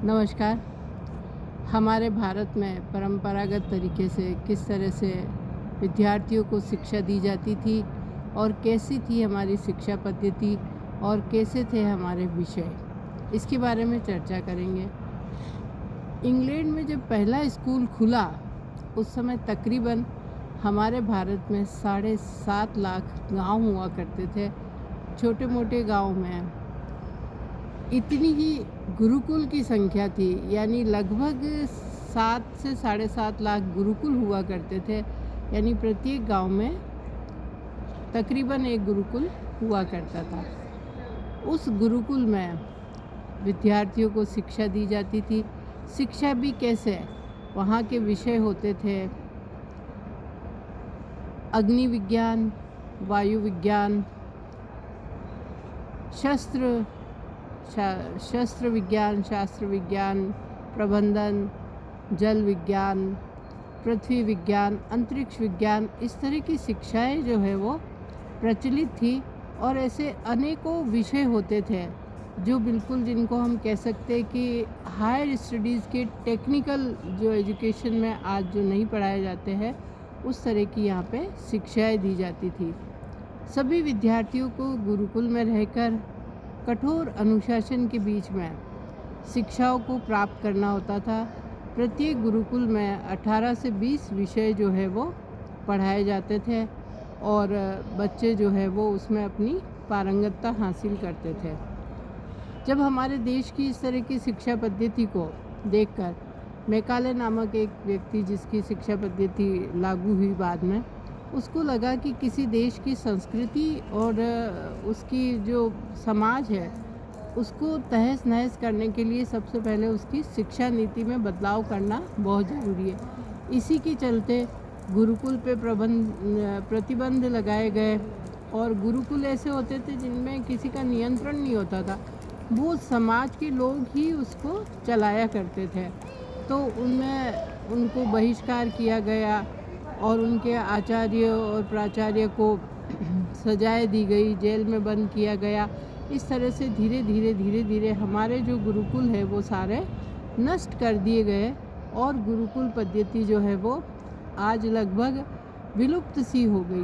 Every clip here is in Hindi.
नमस्कार। हमारे भारत में परंपरागत तरीके से किस तरह से विद्यार्थियों को शिक्षा दी जाती थी और कैसी थी हमारी शिक्षा पद्धति और कैसे थे हमारे विषय, इसके बारे में चर्चा करेंगे। इंग्लैंड में जब पहला स्कूल खुला उस समय तकरीबन हमारे भारत में 7.5 लाख गांव हुआ करते थे। छोटे मोटे गांव में इतनी ही गुरुकुल की संख्या थी, यानी लगभग 7 से 7.5 लाख गुरुकुल हुआ करते थे। यानी प्रत्येक गांव में तकरीबन एक गुरुकुल हुआ करता था। उस गुरुकुल में विद्यार्थियों को शिक्षा दी जाती थी। शिक्षा भी कैसे, वहाँ के विषय होते थे अग्नि विज्ञान, वायु विज्ञान, शस्त्र विज्ञान, शास्त्र विज्ञान, प्रबंधन, जल विज्ञान, पृथ्वी विज्ञान, अंतरिक्ष विज्ञान, इस तरह की शिक्षाएं जो है वो प्रचलित थी। और ऐसे अनेकों विषय होते थे जो बिल्कुल जिनको हम कह सकते हैं कि हायर स्टडीज़ के टेक्निकल जो एजुकेशन में आज जो नहीं पढ़ाए जाते हैं, उस तरह की यहाँ पे शिक्षाएं दी जाती थी। सभी विद्यार्थियों को गुरुकुल में रहकर कठोर अनुशासन के बीच में शिक्षाओं को प्राप्त करना होता था। प्रत्येक गुरुकुल में 18 से 20 विषय जो है वो पढ़ाए जाते थे और बच्चे जो है वो उसमें अपनी पारंगतता हासिल करते थे। जब हमारे देश की इस तरह की शिक्षा पद्धति को देखकर मैकाले नामक एक व्यक्ति, जिसकी शिक्षा पद्धति लागू हुई बाद में, उसको लगा कि किसी देश की संस्कृति और उसकी जो समाज है उसको तहस नहस करने के लिए सबसे पहले उसकी शिक्षा नीति में बदलाव करना बहुत ज़रूरी है। इसी के चलते गुरुकुल पे प्रतिबंध लगाए गए। और गुरुकुल ऐसे होते थे जिनमें किसी का नियंत्रण नहीं होता था, वो समाज के लोग ही उसको चलाया करते थे। तो उनमें उनको बहिष्कार किया गया और उनके आचार्य और प्राचार्य को सजाएं दी गई, जेल में बंद किया गया। इस तरह से धीरे धीरे हमारे जो गुरुकुल है वो सारे नष्ट कर दिए गए और गुरुकुल पद्धति जो है वो आज लगभग विलुप्त सी हो गई।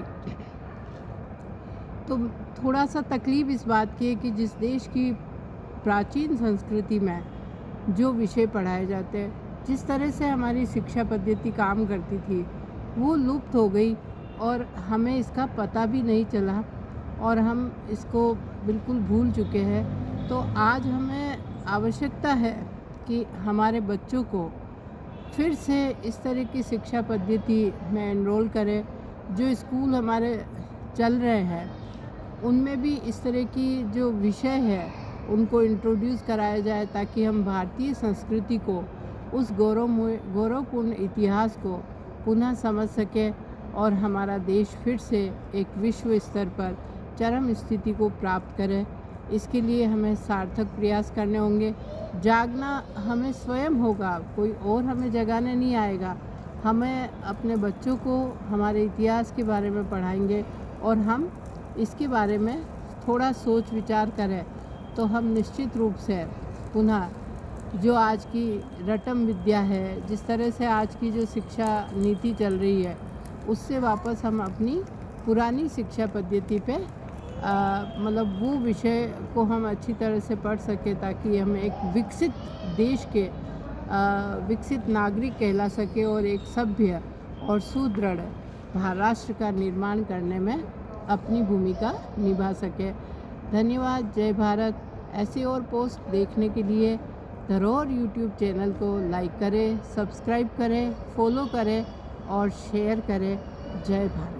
तो थोड़ा सा तकलीफ़ इस बात की है कि जिस देश की प्राचीन संस्कृति में जो विषय पढ़ाए जाते हैं, जिस तरह से हमारी शिक्षा पद्धति काम करती थी, वो लुप्त हो गई और हमें इसका पता भी नहीं चला और हम इसको बिल्कुल भूल चुके हैं। तो आज हमें आवश्यकता है कि हमारे बच्चों को फिर से इस तरह की शिक्षा पद्धति में एनरोल करें। जो स्कूल हमारे चल रहे हैं उनमें भी इस तरह की जो विषय है उनको इंट्रोड्यूस कराया जाए, ताकि हम भारतीय संस्कृति को, उस गौरवपूर्ण इतिहास को पुनः समझ सकें और हमारा देश फिर से एक विश्व स्तर पर चरम स्थिति को प्राप्त करे। इसके लिए हमें सार्थक प्रयास करने होंगे। जागना हमें स्वयं होगा, कोई और हमें जगाने नहीं आएगा। हमें अपने बच्चों को हमारे इतिहास के बारे में पढ़ाएंगे और हम इसके बारे में थोड़ा सोच विचार करें तो हम निश्चित रूप से पुनः जो आज की रटम विद्या है, जिस तरह से आज की जो शिक्षा नीति चल रही है, उससे वापस हम अपनी पुरानी शिक्षा पद्धति पे मतलब वो विषय को हम अच्छी तरह से पढ़ सकें, ताकि हम एक विकसित देश के विकसित नागरिक कहला सके और एक सभ्य और सुदृढ़ महाराष्ट्र का निर्माण करने में अपनी भूमिका निभा सके। धन्यवाद। जय भारत। ऐसे और पोस्ट देखने के लिए धरोहर यूट्यूब चैनल को लाइक करें, सब्सक्राइब करें, फॉलो करें और शेयर करें। जय भारत।